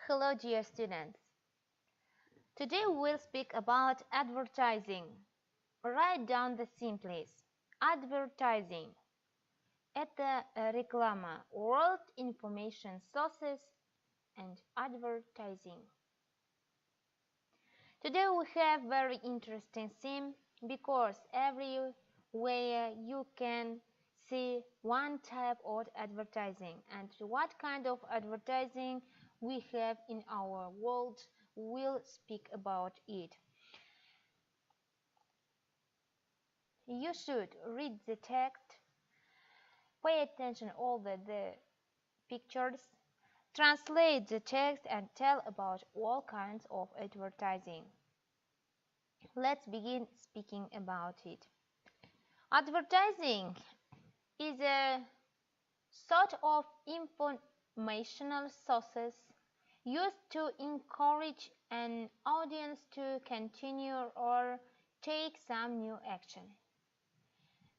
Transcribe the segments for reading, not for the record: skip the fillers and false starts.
Hello, dear students. Today we'll speak about advertising. Write down the simplest. Advertising. Это реклама. World information sources and advertising. Today we have very interesting theme because everywhere you can see one type of advertising, and what kind of advertising we have in our world, we'll speak about it. You should read the text, pay attention all the pictures, translate the text and tell about all kinds of advertising. Let's begin speaking about it. Advertising is a sort of informational sources used to encourage an audience to continue or take some new action.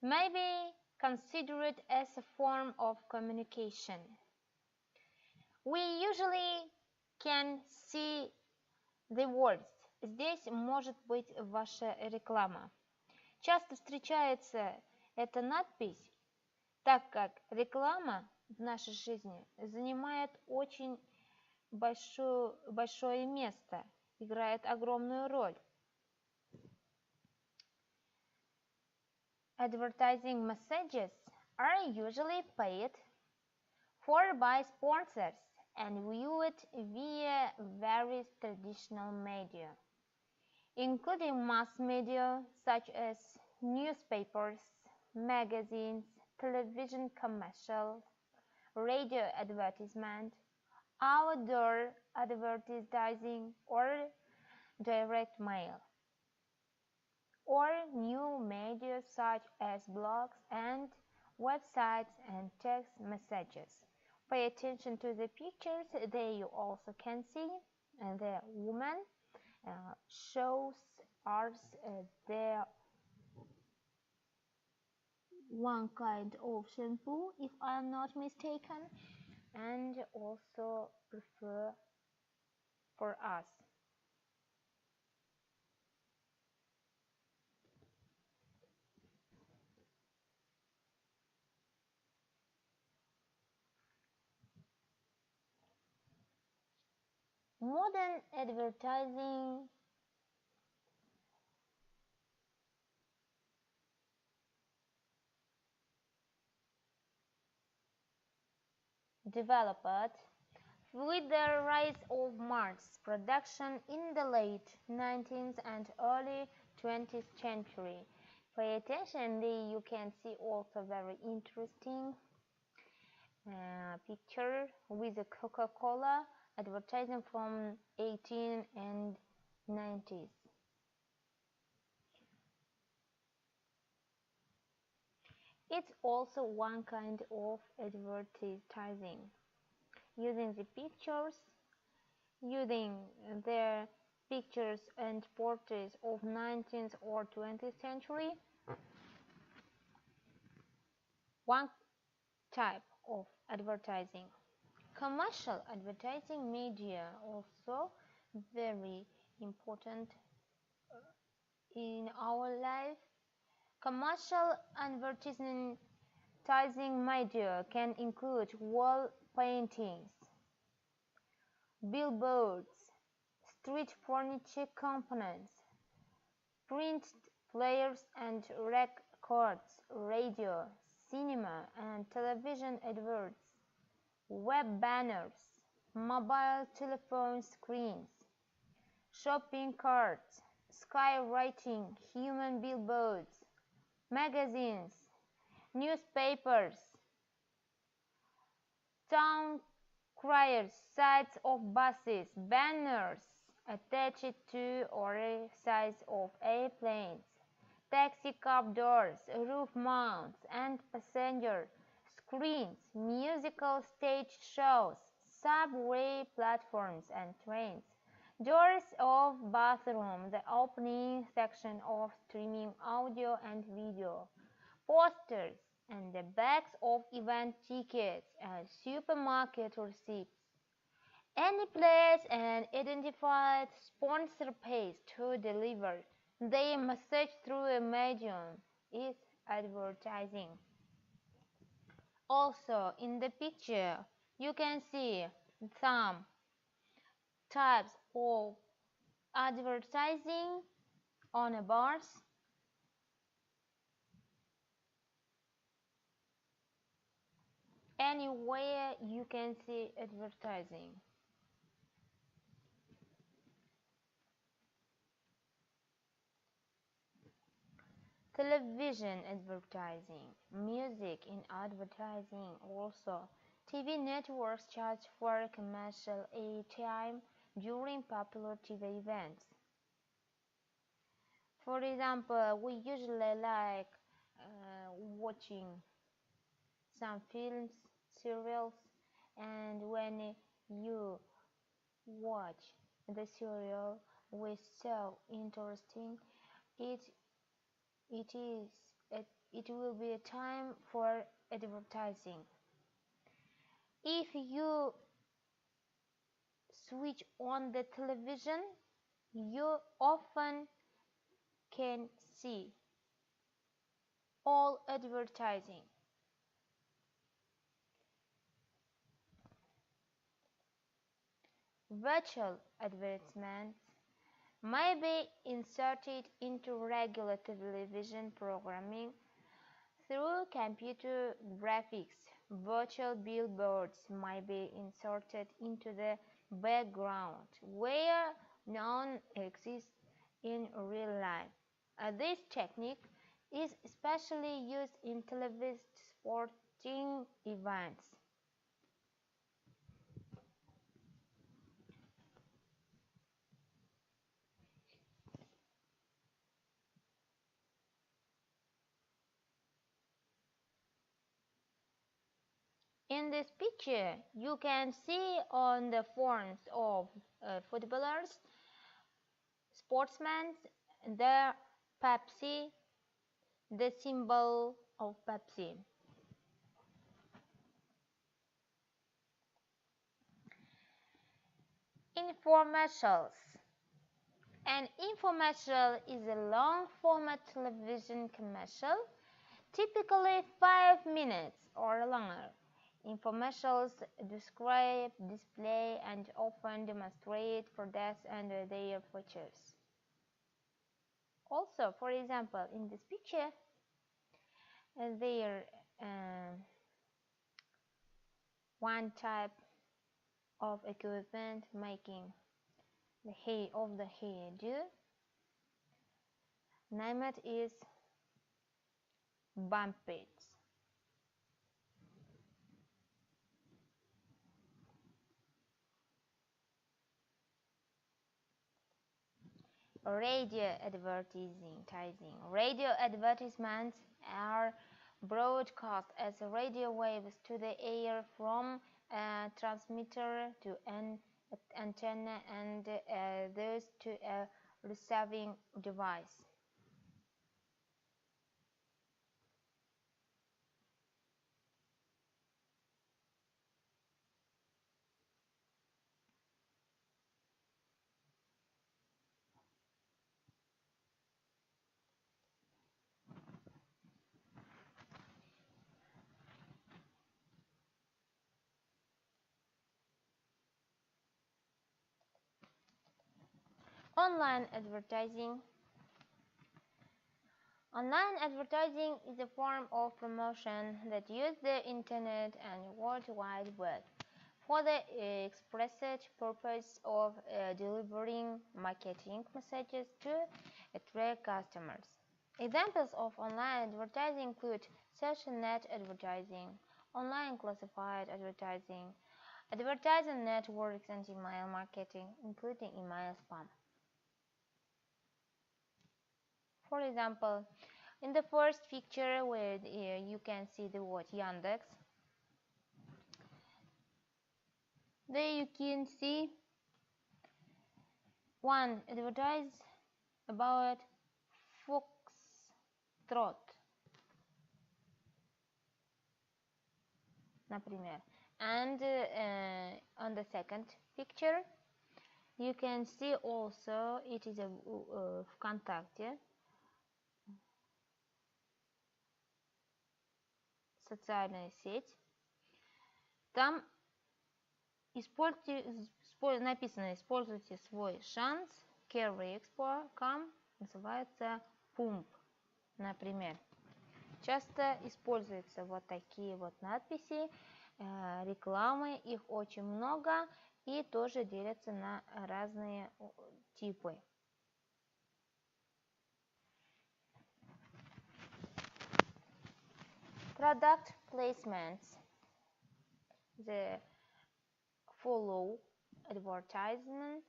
Maybe consider it as a form of communication. We usually can see the words. Здесь может быть ваша реклама. Часто встречается эта надпись, так как реклама в нашей жизни занимает очень большое место, играет огромную роль. Advertising messages are usually paid for by sponsors and viewed via various traditional media, including mass media such as newspapers, magazines, television commercials, radio advertisement, outdoor advertising, or direct mail, or new media such as blogs and websites and text messages. Pay attention to the pictures. There you also can see the woman shows us the one kind of shampoo, if I'm not mistaken, and also prefer for us. Modern advertising developed with the rise of mass production in the late 19th and early 20th century. Pay attention, there you can see also very interesting picture with a Coca-Cola advertising from 1890s. It's also one kind of advertising, using the pictures and portraits of 19th or 20th century. One type of advertising. Commercial advertising media also very important in our life. Commercial advertising media can include wall paintings, billboards, street furniture components, print players and records, radio, cinema and television adverts, web banners, mobile telephone screens, shopping carts, skywriting, human billboards, magazines, newspapers, town criers, sides of buses, banners attached to or sides of airplanes, taxi cab doors, roof mounts and passenger screens, musical stage shows, subway platforms and trains, doors of bathroom, the opening section of streaming audio and video, posters, and the backs of event tickets and supermarket receipts, Any place and identified sponsor pays to deliver their message through a medium is advertising. Also, in the picture, you can see some types of advertising on a bars. Anywhere you can see advertising. Television advertising, music in advertising also. TV networks charge for commercial airtime during popular TV events. For example, we usually like watching some films, serials, and when you watch the serial was so interesting, it it is it will be a time for advertising. If you switch on the television, you often can see all advertising. Virtual advertisements may be inserted into regular television programming through computer graphics. Virtual billboards might be inserted into the background where none exists in real life. This technique is especially used in televised sporting events. In this picture, you can see on the forms of footballers, sportsmen, the Pepsi, the symbol of Pepsi. Infomercials. An infomercial is a long-format television commercial, typically 5 minutes or longer. Infomercials describe, display, and often demonstrate products and their features. Also, for example, in this picture, there one type of equipment making the hair of the hairdo. Name it is bumpets. Radio advertising. Radio advertisements are broadcast as radio waves to the air from a transmitter to an antenna and thus to a receiving device. Online advertising. Online advertising is a form of promotion that uses the internet and World Wide Web for the express purpose of delivering marketing messages to attract customers. Examples of online advertising include social net advertising, online classified advertising, advertising networks, and email marketing, including email spam. For example, in the first picture where you can see the word Yandex, there you can see one advertise about Foxtrot. Например, And on the second picture, you can see also it is a ВКонтакте, социальная сеть. Там написано «Используйте свой шанс», Carry Expo, Come, называется Pump, например. Часто используются вот такие вот надписи, рекламы, их очень много и тоже делятся на разные типы. Product placements. The follow advertisement.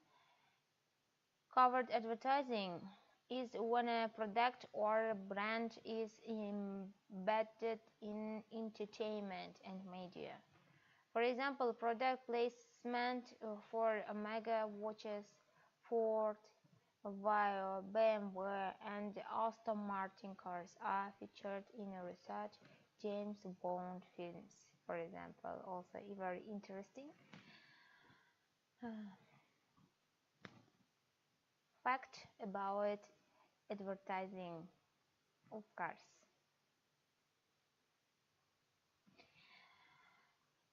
Covered advertising is when a product or brand is embedded in entertainment and media. For example, product placement for Omega watches, Ford, Volvo, BMW, and Aston Martin cars are featured in research James Bond films, for example. Also very interesting. Fact about advertising of cars.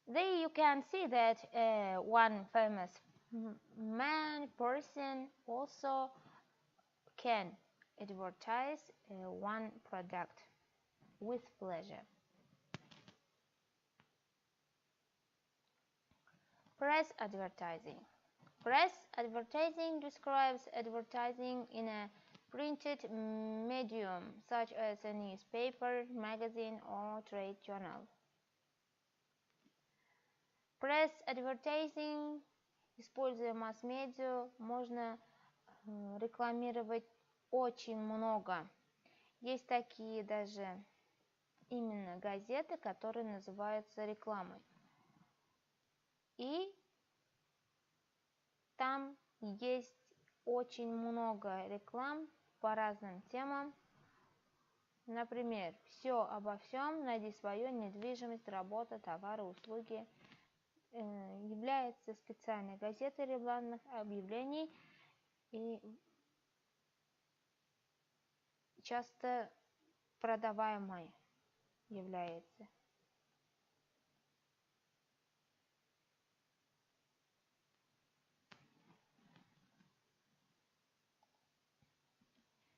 There you can see that one famous person also can advertise one product with pleasure. Press advertising. Press advertising describes advertising in a printed medium such as a newspaper, magazine, or trade journal. Press advertising, используя масс-медиа, можно рекламировать очень много. Есть такие даже именно газеты, которые называются рекламой. И там есть очень много реклам по разным темам. Например, все обо всем, найди свою недвижимость, работа, товары, услуги. Является специальной газетой рекламных объявлений и часто продаваемой является.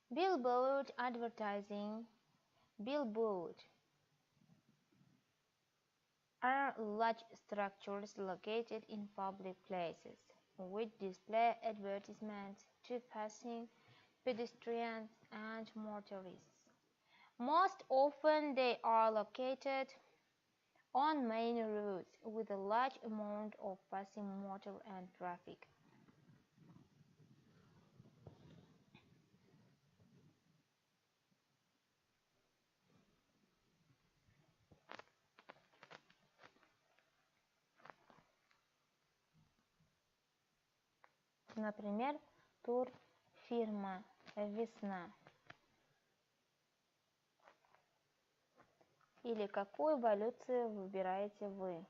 Billboard advertising. Billboard are large structures located in public places which display advertisements to passing pedestrians and motorists. Most often they are located on main roads with a large amount of passing motor and traffic. Например, турфирма «Весна». Или какую валюту выбираете вы?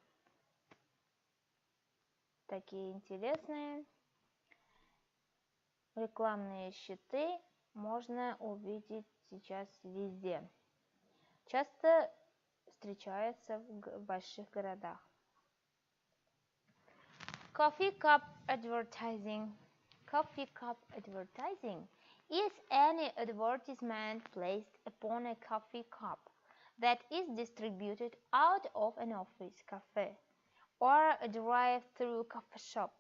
Такие интересные рекламные щиты можно увидеть сейчас везде. Часто встречаются в больших городах. Coffee cup advertising. Coffee cup advertising is any advertisement placed upon a coffee cup that is distributed out of an office, cafe, or a drive-through coffee shop.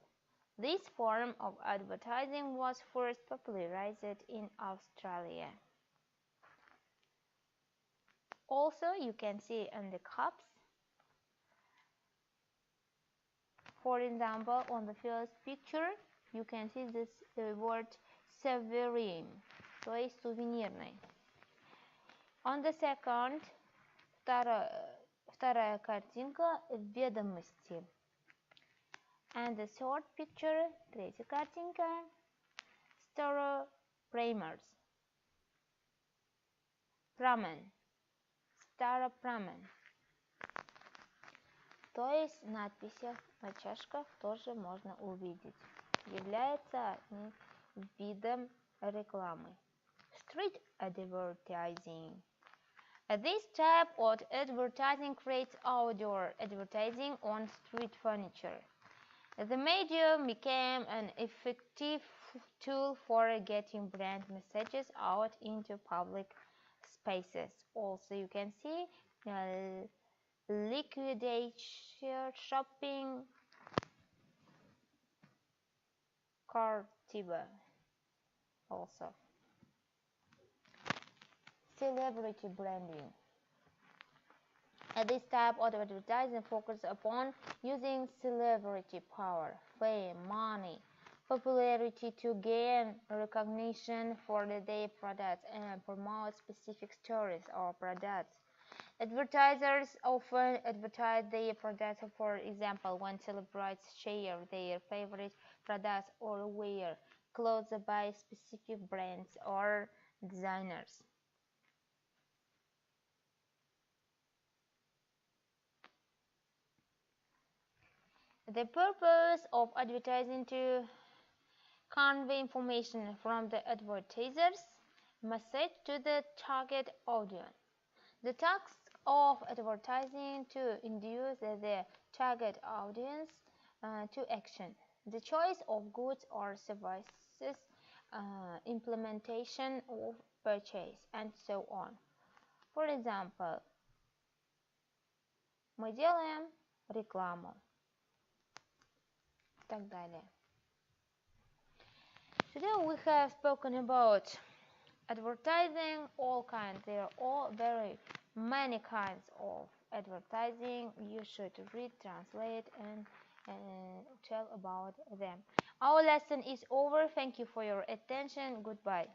This form of advertising was first popularized in Australia. Also, you can see on the cups. For example, on the first picture, you can see this word souvenir, то есть сувенирный. On the second, вторая картинка ведомости. And the third picture, третья картинка, Staropramers. Staropramen. То есть надписи на чашках тоже можно увидеть. Является видом рекламы. Street advertising. This type of advertising creates outdoor advertising on street furniture. The medium became an effective tool for getting brand messages out into public spaces. Also, you can see liquidation shopping Cartiba also. Celebrity branding. This type of advertising focuses upon using celebrity power, fame, money, popularity to gain recognition for their products and promote specific stories or products. Advertisers often advertise their products, for example, when celebrities share their favorite products or wear clothes by specific brands or designers. The purpose of advertising to convey information from the advertiser's message to the target audience. The task of advertising to induce the target audience to action. The choice of goods or services, implementation of purchase, and so on. For example, мы делаем рекламу. И так далее. Today we have spoken about advertising, all kinds. There are all very many kinds of advertising. You should read, translate, and tell about them. Our lesson is over. Thank you for your attention. Goodbye.